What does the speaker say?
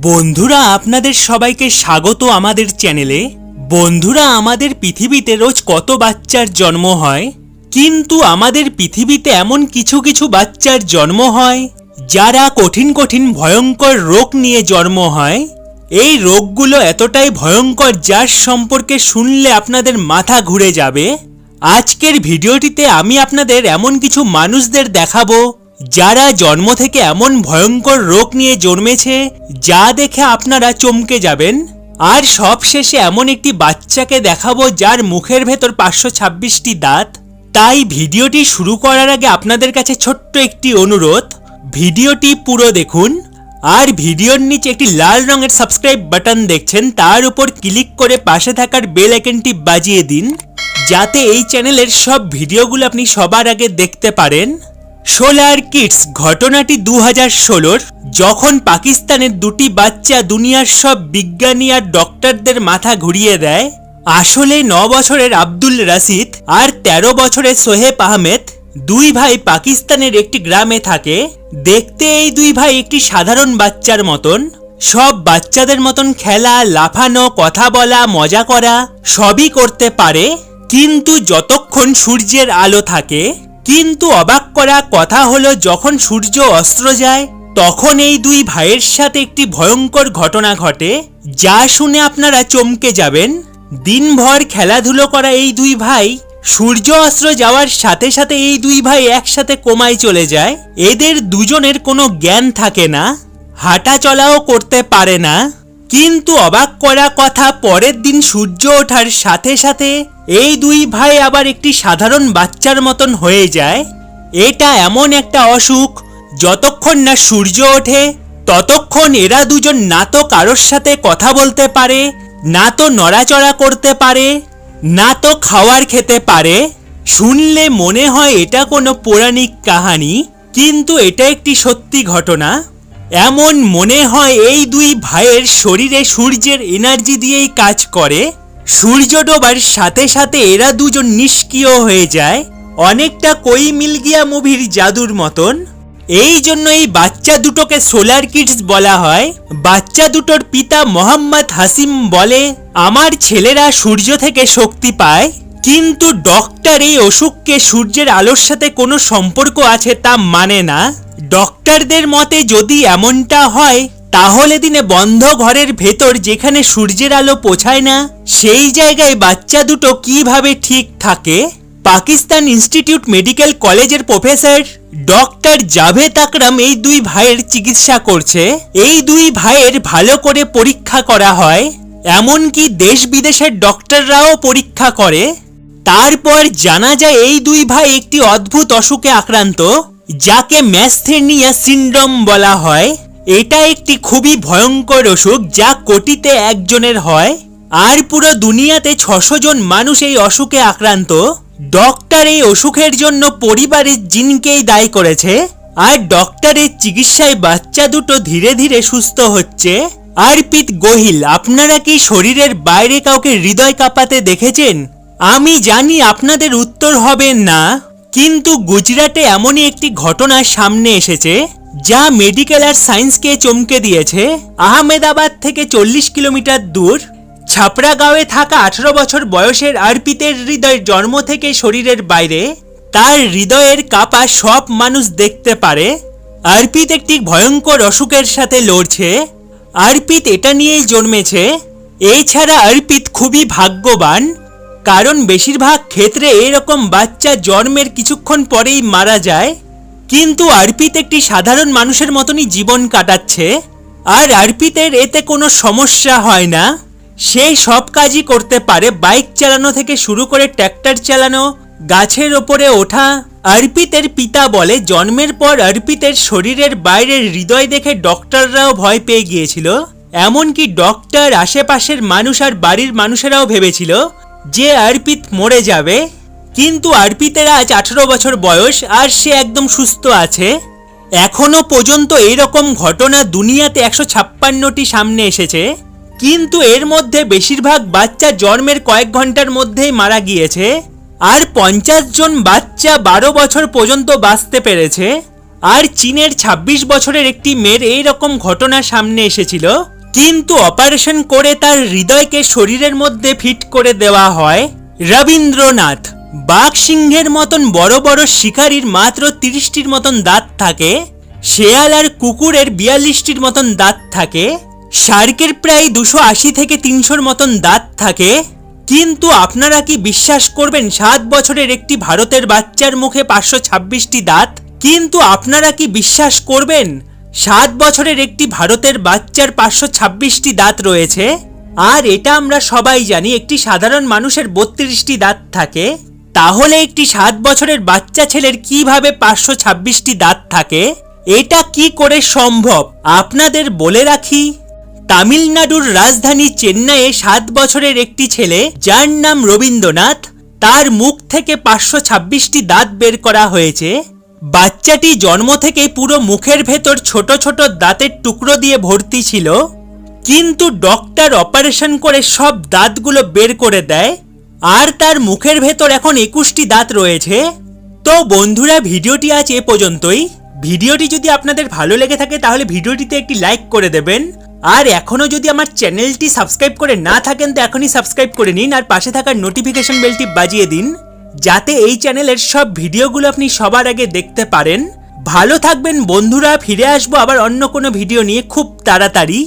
বন্ধুরা, আপনাদের সবাইকে স্বাগত আমাদের চ্যানেলে। বন্ধুরা, আমাদের পৃথিবীতে রোজ কত বাচ্চার জন্ম হয়, কিন্তু আমাদের পৃথিবীতে এমন কিছু কিছু বাচ্চার জন্ম হয় যারা কঠিন কঠিন ভয়ঙ্কর রোগ নিয়ে জন্ম হয়। এই রোগগুলো এতটাই ভয়ঙ্কর যার সম্পর্কে শুনলে আপনাদের মাথা ঘুরে যাবে। আজকের ভিডিওটিতে আমি আপনাদের এমন কিছু মানুষদের দেখাবো যারা জন্ম থেকে এমন ভয়ঙ্কর রোগ নিয়ে জন্মেছে যা দেখে আপনারা চমকে যাবেন। আর সবশেষে এমন একটি বাচ্চাকে দেখাবো যার মুখের ভেতর 526টি দাঁত। তাই ভিডিওটি শুরু করার আগে আপনাদের কাছে ছোট্ট একটি অনুরোধ, ভিডিওটি পুরো দেখুন। আর ভিডিওর নিচে একটি লাল রঙের সাবস্ক্রাইব বাটন দেখছেন, তার উপর ক্লিক করে পাশে থাকার বেল আইকনটি বাজিয়ে দিন, যাতে এই চ্যানেলের সব ভিডিওগুলো আপনি সবার আগে দেখতে পারেন। সোলার কিডস ঘটনাটি 2016-র, যখন পাকিস্তানের দুটি বাচ্চা দুনিয়ার সব বিজ্ঞানী আর ডক্টরদের মাথা ঘুরিয়ে দেয়। আসলে 9 বছরের আব্দুল রাশিদ আর 13 বছরের সোহেব আহমেদ দুই ভাই পাকিস্তানের একটি গ্রামে থাকে। দেখতে এই দুই ভাই একটি সাধারণ বাচ্চার মতন, সব বাচ্চাদের মতন খেলা, লাফানো, কথা বলা, মজা করা সবই করতে পারে, কিন্তু যতক্ষণ সূর্যের আলো থাকে। কিন্তু অবাক করা কথা হলো, যখন সূর্য অস্ত যায় তখন এই দুই ভাইয়ের সাথে একটি ভয়ঙ্কর ঘটনা ঘটে যা শুনে আপনারা চমকে যাবেন। দিনভর খেলাধুলো করা এই দুই ভাই সূর্য অস্ত যাওয়ার সাথে সাথে এই দুই ভাই একসাথে কোমায় চলে যায়। এদের দুজনের কোনো জ্ঞান থাকে না, হাঁটা চলাও করতে পারে না। কিন্তু অবাক করা কথা, পরের দিন সূর্য ওঠার সাথে সাথে এই দুই ভাই আবার একটি সাধারণ বাচ্চার মতন হয়ে যায়। এটা এমন একটা অসুখ, যতক্ষণ না সূর্য ওঠে ততক্ষণ এরা দুজন না তো কারোর সাথে কথা বলতে পারে, না তো নড়াচড়া করতে পারে, না তো খাওয়ার খেতে পারে। শুনলে মনে হয় এটা কোনো পৌরাণিক কাহিনী, কিন্তু এটা একটি সত্যি ঘটনা। এমন মনে হয় এই দুই ভাইয়ের শরীরে সূর্যের এনার্জি দিয়েই কাজ করে। সূর্য ডোবার সাথে সাথে এরা দুজন নিষ্ক্রিয় হয়ে যায়, অনেকটা কই মিল গিয়া মুভির জাদুর মতন। এই জন্য এই বাচ্চা দুটোকে সোলার কিডস বলা হয়। বাচ্চা দুটোর পিতা মোহাম্মদ হাসিম বলে, আমার ছেলেরা সূর্য থেকে শক্তি পায়, কিন্তু ডক্টর এই অসুখকে সূর্যের আলোর সাথে কোনো সম্পর্ক আছে তা মানে না। ডক্টরদের মতে যদি এমনটা হয় তাহলে দিনে বন্ধ ঘরের ভেতর যেখানে সূর্যের আলো পৌঁছায় না সেই জায়গায় বাচ্চা দুটো কিভাবে ঠিক থাকে। পাকিস্তান ইনস্টিটিউট মেডিকেল কলেজের প্রফেসর ডক্টর জাভেদ আকরাম এই দুই ভাইয়ের চিকিৎসা করছে। এই দুই ভাইয়ের ভালো করে পরীক্ষা করা হয়, এমনকি দেশ বিদেশের ডক্টররাও পরীক্ষা করে। তারপর জানা যায় এই দুই ভাই একটি অদ্ভুত অসুখে আক্রান্ত, যাকে ম্যাসথেনিয়া সিনড্রোম বলা হয়। এটা একটি খুবই ভয়ঙ্কর অসুখ যা কোটিতে একজনের হয়, আর পুরো দুনিয়াতে 600 জন মানুষ এই অসুখে আক্রান্ত। ডক্টর এই অসুখের জন্য পরিবারের জিনকেই দায়ী করেছে, আর ডক্টরের চিকিৎসায় বাচ্চা দুটো ধীরে ধীরে সুস্থ হচ্ছে। অর্পিত গোহিল, আপনারা কি শরীরের বাইরে কাউকে হৃদয় কাঁপাতে দেখেছেন? আমি জানি আপনাদের উত্তর হবে না, কিন্তু গুজরাটে এমনই একটি ঘটনা সামনে এসেছে যা মেডিকেল আর সায়েন্সকে চমকে দিয়েছে। আহমেদাবাদ থেকে 40 কিলোমিটার দূর ছাপড়া গাঁওয়ে থাকা 18 বছর বয়সের অর্পিতের হৃদয় জন্ম থেকে শরীরের বাইরে। তার হৃদয়ের কাঁপা সব মানুষ দেখতে পারে। অর্পিত একটি ভয়ঙ্কর অসুখের সাথে লড়ছে। অর্পিত এটা নিয়েই জন্মেছে। এছাড়া অর্পিত খুবই ভাগ্যবান, কারণ বেশিরভাগ ক্ষেত্রে এরকম বাচ্চা জন্মের কিছুক্ষণ পরেই মারা যায়। কিন্তু অর্পিত একটি সাধারণ মানুষের মতনই জীবন কাটাচ্ছে, আর অর্পিতের এতে কোনো সমস্যা হয় না। সে সব কাজই করতে পারে, বাইক চালানো থেকে শুরু করে ট্র্যাক্টর চালানো, গাছের ওপরে ওঠা। অর্পিতের পিতা বলে, জন্মের পর অর্পিতের শরীরের বাইরের হৃদয় দেখে ডক্টররাও ভয় পেয়ে গিয়েছিল, এমনকি ডক্টর, আশেপাশের মানুষ আর বাড়ির মানুষেরাও ভেবেছিল যে অর্পিত মরে যাবে। কিন্তু অর্পিতের আজ 18 বছর বয়স আর সে একদম সুস্থ আছে। এখনো পর্যন্ত এইরকম ঘটনা দুনিয়াতে 156টি সামনে এসেছে, কিন্তু এর মধ্যে বেশিরভাগ বাচ্চা জন্মের কয়েক ঘন্টার মধ্যেই মারা গিয়েছে, আর 50 জন বাচ্চা 12 বছর পর্যন্ত বাঁচতে পেরেছে। আর চীনের ২৬ বছরের একটি মেয়ের এইরকম ঘটনা সামনে এসেছিল, কিন্তু অপারেশন করে তার হৃদয়কে শরীরের মধ্যে ফিট করে দেওয়া হয়। রবীন্দ্রনাথ, বাঘ সিংহের মতন বড় বড় শিকারীর মাত্র ৩০টির মতন দাঁত থাকে, শেয়াল আর কুকুরের ৪২টির মতন দাঁত থাকে, শার্কের প্রায় ২৮০ থেকে ৩০০র মতন দাঁত থাকে। কিন্তু আপনারা কি বিশ্বাস করবেন ৭ বছরের একটি ভারতের বাচ্চার মুখে ৫২৬টি দাঁত? কিন্তু আপনারা কি বিশ্বাস করবেন ৭ বছরের একটি ভারতের বাচ্চার ৫২৬টি দাঁত রয়েছে? আর এটা আমরা সবাই জানি একটি সাধারণ মানুষের ৩২টি দাঁত থাকে। তাহলে একটি ৭ বছরের বাচ্চা ছেলের কিভাবে ৫২৬টি দাঁত থাকে? এটা কি করে সম্ভব? আপনাদের বলে রাখি, তামিলনাড়ুর রাজধানী চেন্নাইয়ে ৭ বছরের একটি ছেলে যার নাম রবীন্দ্রনাথ, তার মুখ থেকে ৫২৬টি দাঁত বের করা হয়েছে। বাচ্চাটি জন্ম থেকে পুরো মুখের ভেতর ছোট ছোট দাঁতের টুকরো দিয়ে ভর্তি ছিল, কিন্তু ডক্টর অপারেশন করে সব দাঁতগুলো বের করে দেয় আর তার মুখের ভেতর এখন ২১টি দাঁত রয়েছে। তো বন্ধুরা, ভিডিওটি আজ এ পর্যন্তই। ভিডিওটি যদি আপনাদের ভালো লেগে থাকে তাহলে ভিডিওটিতে একটি লাইক করে দেবেন, আর এখনো যদি আমার চ্যানেলটি সাবস্ক্রাইব করে না থাকেন তো এখনই সাবস্ক্রাইব করে নিন আর পাশে থাকা নোটিফিকেশন বেলটি বাজিয়ে দিন, যাতে এই চ্যানেলের সব ভিডিওগুলো আপনি সবার আগে দেখতে পারেন। ভালো থাকবেন বন্ধুরা, ফিরে আসবো আবার অন্য কোনো ভিডিও নিয়ে খুব তাড়াতাড়ি।